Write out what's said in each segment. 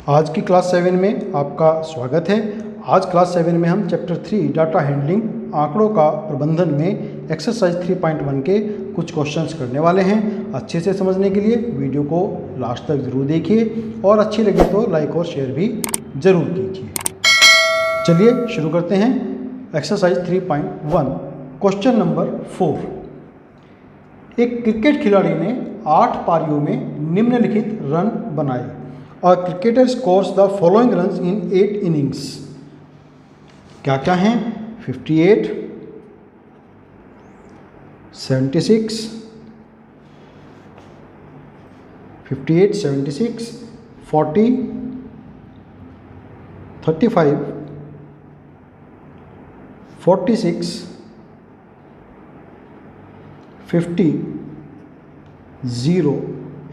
आज की क्लास 7 में आपका स्वागत है। आज क्लास 7 में हम चैप्टर 3 डाटा हैंडलिंग आंकड़ों का प्रबंधन में एक्सरसाइज 3.1 के कुछ क्वेश्चंस करने वाले हैं। अच्छे से समझने के लिए वीडियो को लास्ट तक ज़रूर देखिए और अच्छी लगे तो लाइक और शेयर भी ज़रूर कीजिए। चलिए शुरू करते हैं। Exercise 3.1 question number 4। एक क्रिकेट खिलाड़ी ने 8 पारियों में निम्नलिखित रन बनाए। A cricketer scores the following runs in 8 innings। क्या क्या हैं? 58, 76, 40, 35, 46, 50, 0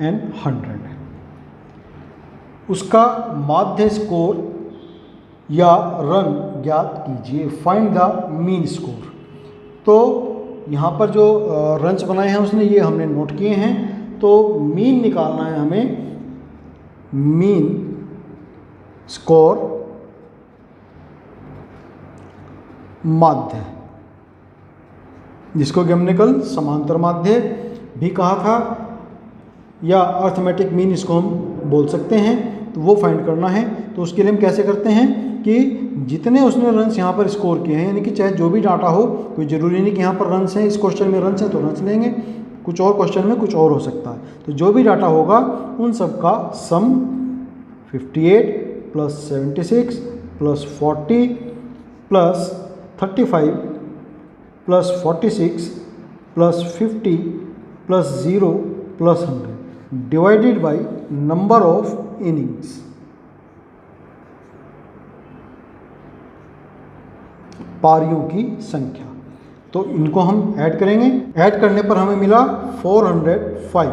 and 100। उसका माध्य स्कोर या रन ज्ञात कीजिए। Find the mean score. तो यहाँ पर जो रन्स बनाए हैं उसने ये हमने नोट किए हैं। तो मीन निकालना है हमें। मीन स्कोर माध्य, जिसको कि हमने कल समांतर माध्य भी कहा था या अर्थमेटिक मीन इसको हम बोल सकते हैं। तो वो फाइंड करना है। तो उसके लिए हम कैसे करते हैं कि जितने उसने रन्स यहाँ पर स्कोर किए हैं, यानी कि चाहे जो भी डाटा हो, कोई ज़रूरी नहीं कि यहाँ पर रन्स हैं, इस क्वेश्चन में रन्स हैं तो रन्स लेंगे, कुछ और क्वेश्चन में कुछ और हो सकता है। तो जो भी डाटा होगा उन सब का सम 58 + 76 + 40 + 35 + 46 + 50 + 0 + 100 divided by number of innings. पारियों की संख्या। तो इनको हम ऐड करेंगे। ऐड करने पर हमें मिला 405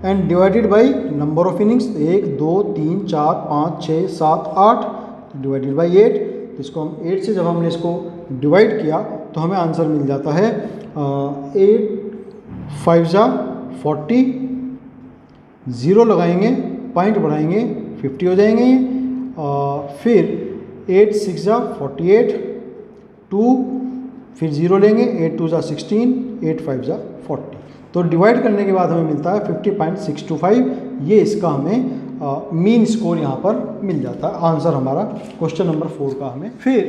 and divided by number of innings 1 2 3 4 5 6 7 8 divided by 8। इसको हम 8 से जब हमने इसको डिवाइड किया तो हमें आंसर मिल जाता है 8 5 जा 40, 0 लगाएंगे, पॉइंट बढ़ाएंगे, 50 हो जाएंगे। फिर 8 6 जा 48, 2 फिर 0 लेंगे, 8 2 जा 16, 8 5 जा 40। तो डिवाइड करने के बाद हमें मिलता है 50.625। ये इसका हमें मीन स्कोर यहाँ पर मिल जाता है। आंसर हमारा क्वेश्चन नंबर 4 का हमें। फिर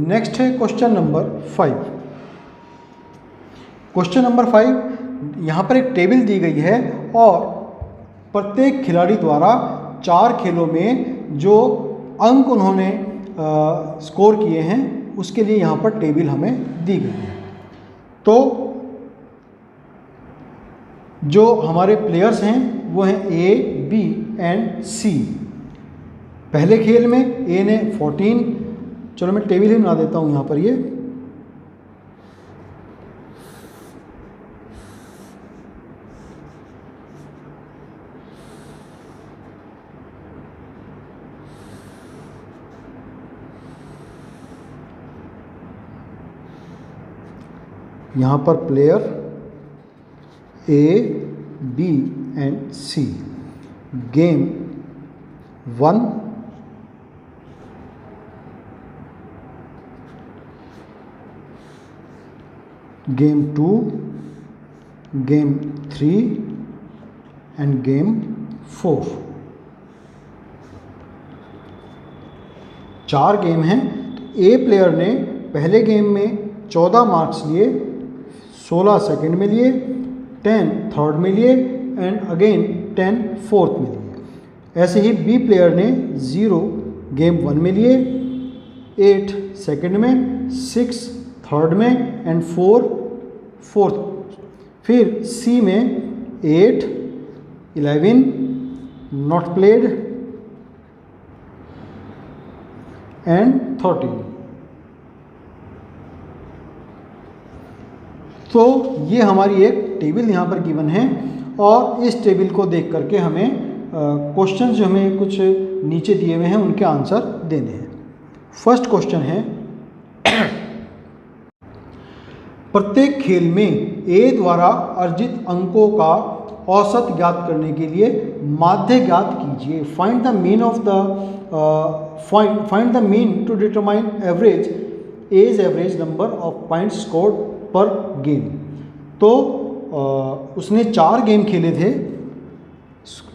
नेक्स्ट है क्वेश्चन नंबर 5। क्वेश्चन नंबर 5, यहाँ पर एक टेबल दी गई है और प्रत्येक खिलाड़ी द्वारा 4 खेलों में जो अंक उन्होंने स्कोर किए हैं उसके लिए यहाँ पर टेबल हमें दी गई है। तो जो हमारे प्लेयर्स हैं वो हैं A, B एंड C। पहले खेल में A ने 14, चलो मैं टेबल ही बना देता हूँ यहाँ पर। ये यहाँ पर player A, B and C। Game 1, game 2, game 3 end game 4। 4 game हैं। तो A प्लेयर ने पहले गेम में 14 मार्क्स लिए, 16 सेकंड में लिए, 10 थर्ड में लिए एंड अगेन 10 फोर्थ में लिए। ऐसे ही बी प्लेयर ने 0 गेम 1 में लिए, 8 सेकंड में, 6 थर्ड में एंड 4 फोर्थ। फिर सी में 8, 11 नॉट प्लेड एंड 13। तो ये हमारी एक टेबल यहाँ पर गिवन है और इस टेबल को देख करके हमें क्वेश्चन जो हमें कुछ नीचे दिए हुए हैं उनके आंसर देने हैं। फर्स्ट क्वेश्चन है प्रत्येक खेल में ए द्वारा अर्जित अंकों का औसत ज्ञात करने के लिए माध्य ज्ञात कीजिए। Find the mean of the find the mean to determine average number of points scored per game. तो उसने 4 गेम खेले थे।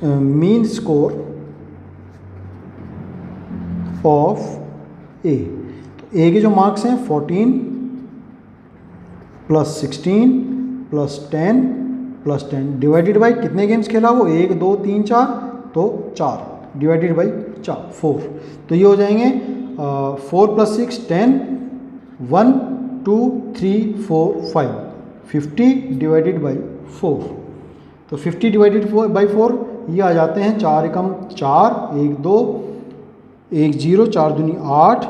मीन स्कोर ऑफ ए, तो ए के जो मार्क्स हैं 14 + 16 + 10 + 10 डिवाइडेड बाई कितने गेम्स खेला वो, 1 2 3 4, तो 4 डिवाइडेड बाई 4 तो ये हो जाएंगे 4 + 6 10, 1 2 3 4 5 50 डिवाइडेड बाई 4, तो 50 डिवाइडेड बाई 4 ये आ जाते हैं 4 एकम 4, 1 2 1 0, 4 दूनी 8,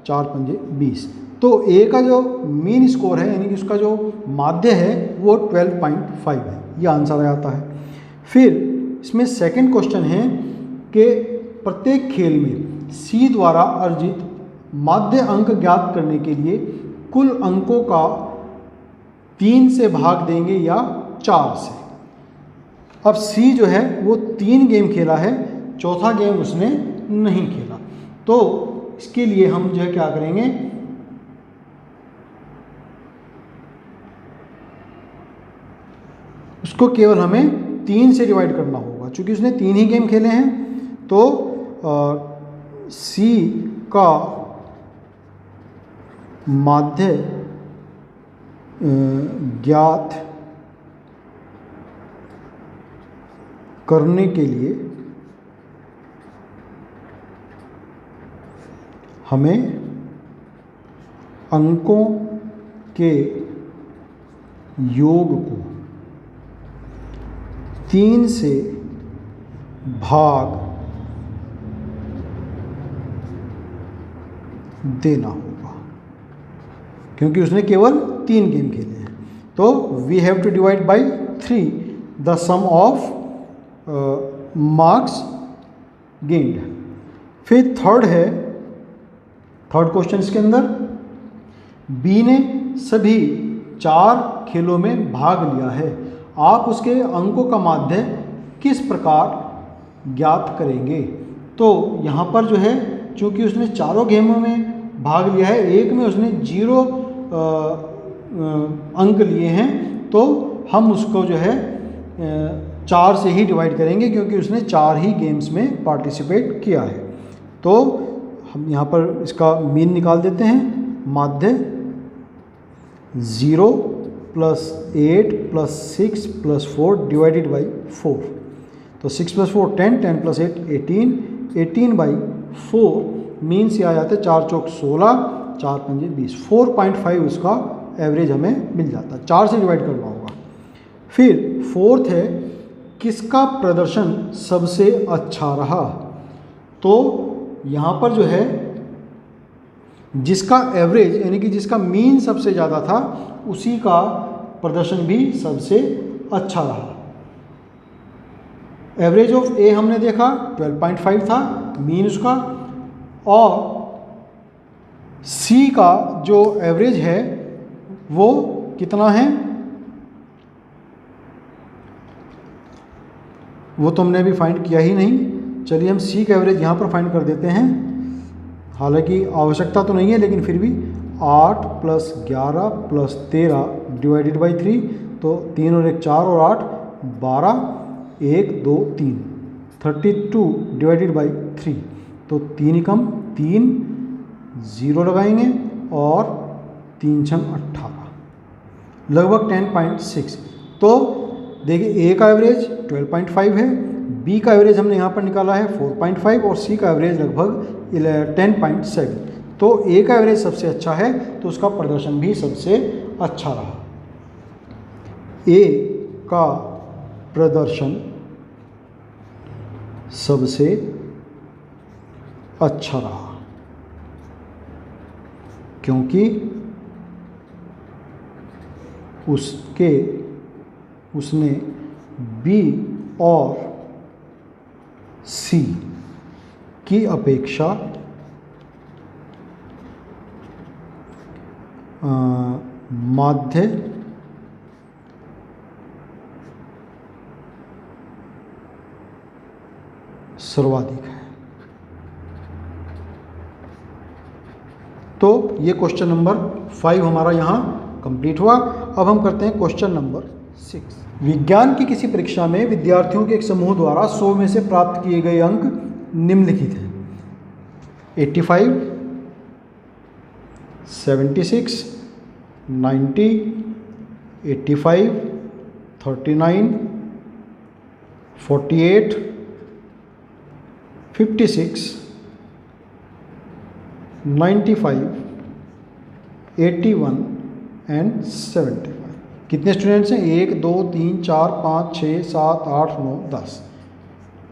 4 पंजे 20। तो ए का जो मीन स्कोर है यानी कि उसका जो माध्य है वो 12.5 है, ये आंसर आ जाता है। फिर इसमें सेकंड क्वेश्चन है कि प्रत्येक खेल में सी द्वारा अर्जित माध्य अंक ज्ञात करने के लिए कुल अंकों का 3 से भाग देंगे या 4 से। अब सी जो है वो 3 गेम खेला है, चौथा गेम उसने नहीं खेला, तो इसके लिए हम जो है क्या करेंगे, उसको केवल हमें 3 से डिवाइड करना होगा। चूंकि उसने 3 ही गेम खेले हैं तो सी का माध्य ज्ञात करने के लिए हमें अंकों के योग को 3 से भाग देना होगा, क्योंकि उसने केवल 3 गेम खेले हैं। तो we have to divide by 3 the sum of marks gained. फिर थर्ड क्वेश्चन इसके अंदर बी ने सभी 4 खेलों में भाग लिया है, आप उसके अंकों का माध्य किस प्रकार ज्ञात करेंगे। तो यहाँ पर जो है चूँकि उसने 4 गेमों में भाग लिया है, एक में उसने 0 अंक लिए हैं, तो हम उसको जो है 4 से ही डिवाइड करेंगे, क्योंकि उसने 4 ही गेम्स में पार्टिसिपेट किया है। तो हम यहाँ पर इसका मीन निकाल देते हैं। माध्य 0 + 8 + 6 + 4 डिवाइडेड बाई 4, तो 6 + 4 10, 10 + 8 18, 18/4 मीन्स ये आ जाते हैं 4 चौक 16, 4 पंजे 20, 4.5 उसका एवरेज हमें मिल जाता है। 4 से डिवाइड करना होगा। फिर फोर्थ है किसका प्रदर्शन सबसे अच्छा रहा। तो यहाँ पर जो है जिसका एवरेज यानी कि जिसका मीन सबसे ज़्यादा था उसी का प्रदर्शन भी सबसे अच्छा रहा। एवरेज ऑफ ए हमने देखा 12.5 था मीन उसका, और सी का जो एवरेज है वो कितना है वो तो हमने अभी फाइंड किया ही नहीं। चलिए हम सी का एवरेज यहाँ पर फाइंड कर देते हैं, हालांकि आवश्यकता तो नहीं है लेकिन फिर भी 8 + 11 + 13 डिवाइडेड बाई 3, तो 3 और 1 4 और 8 12, 1 2 3 32 डिवाइडेड बाई 3, तो 3 कम 3 0 लगाएंगे और 3 6 18 लगभग 10.6। तो देखिए ए का एवरेज 12.5 है, बी का एवरेज हमने यहाँ पर निकाला है 4.5 और सी का एवरेज लगभग 10.7। तो ए का एवरेज सबसे अच्छा है तो उसका प्रदर्शन भी सबसे अच्छा रहा। ए का प्रदर्शन सबसे अच्छा रहा क्योंकि उसने बी और सी की अपेक्षा माध्य सर्वाधिक है। तो ये क्वेश्चन नंबर 5 हमारा यहाँ कंप्लीट हुआ। अब हम करते हैं क्वेश्चन नंबर 6। विज्ञान की किसी परीक्षा में विद्यार्थियों के एक समूह द्वारा 100 में से प्राप्त किए गए अंक निम्नलिखित हैं: 85, 76, 90, 85, 39, 48, 56, 95, 81 एंड 75। कितने स्टूडेंट्स हैं? 1 2 3 4 5 6 7 8 9 10,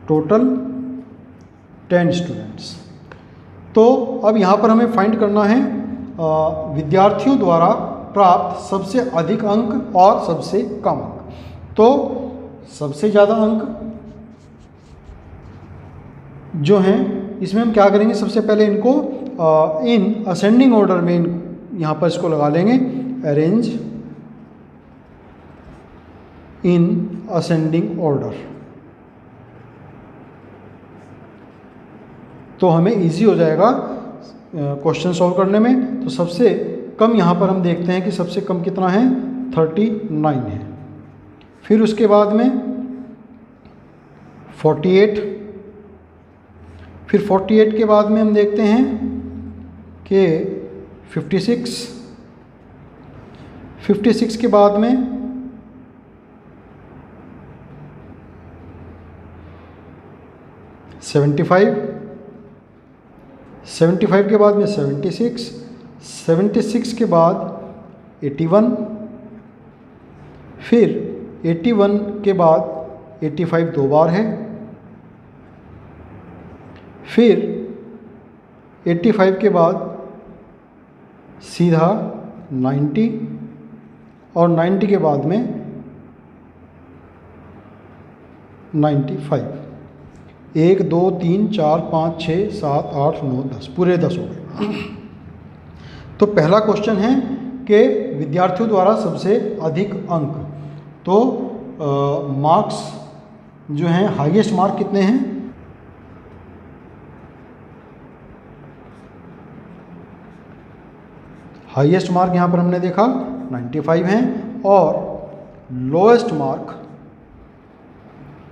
टोटल 10 स्टूडेंट्स। तो अब यहाँ पर हमें फाइंड करना है विद्यार्थियों द्वारा प्राप्त सबसे अधिक अंक और सबसे कम अंक। तो सबसे ज़्यादा अंक जो हैं इसमें हम क्या करेंगे, सबसे पहले इनको इन असेंडिंग ऑर्डर में यहाँ पर इसको लगा लेंगे, अरेंज इन असेंडिंग ऑर्डर। तो हमें इजी हो जाएगा क्वेश्चन सॉल्व करने में। तो सबसे कम यहाँ पर हम देखते हैं कि सबसे कम कितना है, 39 है। फिर उसके बाद में 48, फिर 48 के बाद में हम देखते हैं कि 56, 56 के बाद में 75, 75 के बाद में 76, 76 के बाद 81, फिर 81 के बाद 85 दो बार है, फिर 85 के बाद सीधा 90 और 90 के बाद में 95। 1 2 3 4 5 6 7 8 9 10, पूरे 10 हो गए। तो पहला क्वेश्चन है कि विद्यार्थियों द्वारा सबसे अधिक अंक। तो मार्क्स जो हैं, हाईएस्ट मार्क कितने हैं? हाईएस्ट मार्क यहाँ पर हमने देखा 95 हैं और लोएस्ट मार्क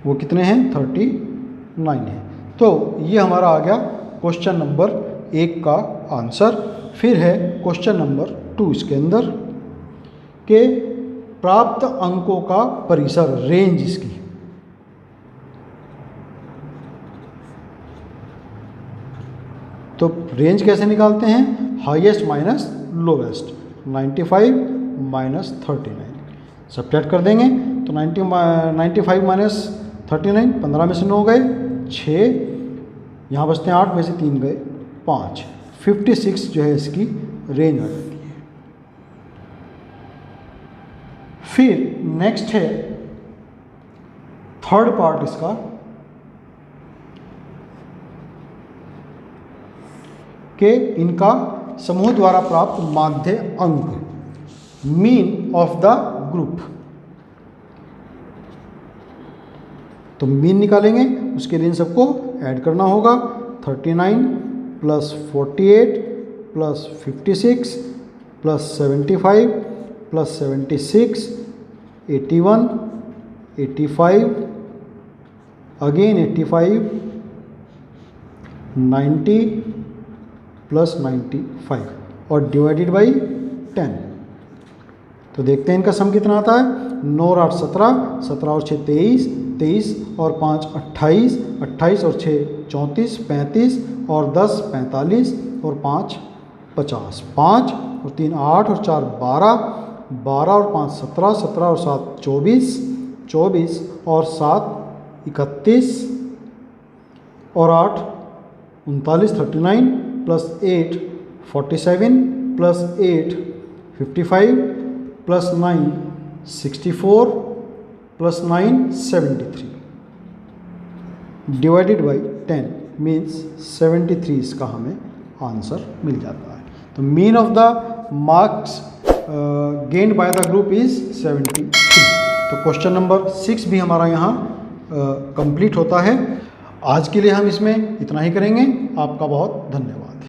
वो कितने हैं? 39 है। तो ये हमारा आ गया क्वेश्चन नंबर 1 का आंसर। फिर है क्वेश्चन नंबर 2 इसके अंदर के प्राप्त अंकों का परिसर, रेंज इसकी। तो रेंज कैसे निकालते हैं? Highest minus lowest, 95 minus 39 subtract कर देंगे। तो 95 माइनस 39, 15 में से 9 गए 6, यहाँ बचते हैं 8 में से 3 गए 5, 56 जो है इसकी रेंज आ जाती है। फिर नेक्स्ट है थर्ड पार्ट इसका कि इनका समूह द्वारा प्राप्त माध्य अंक, मीन ऑफ द ग्रुप। तो मीन निकालेंगे, उसके लिए इन सबको ऐड करना होगा। 39 plus 48 plus 56 plus 75 plus 76, 81, 85, again 85, 90 plus 95 और डिवाइडेड बाई 10। तो देखते हैं इनका सम कितना आता है। 9 और 8 17, 17 और 6 23, 23 और 5 28, 28 और 6 34, 35 और 10 45 और 5 50, 5 और 3 8 और 4 12, 12 और 5 17, 17 और 7 24, 24 और 7 31 और 8 39, 39 plus 8 47 plus 8 55 plus 9 64 plus 9 73 divided by 10 means 73 इसका हमें आंसर मिल जाता है। तो mean of the marks gained by the group is 73। तो क्वेश्चन नंबर 6 भी हमारा यहाँ कंप्लीट होता है। आज के लिए हम इसमें इतना ही करेंगे। आपका बहुत धन्यवाद।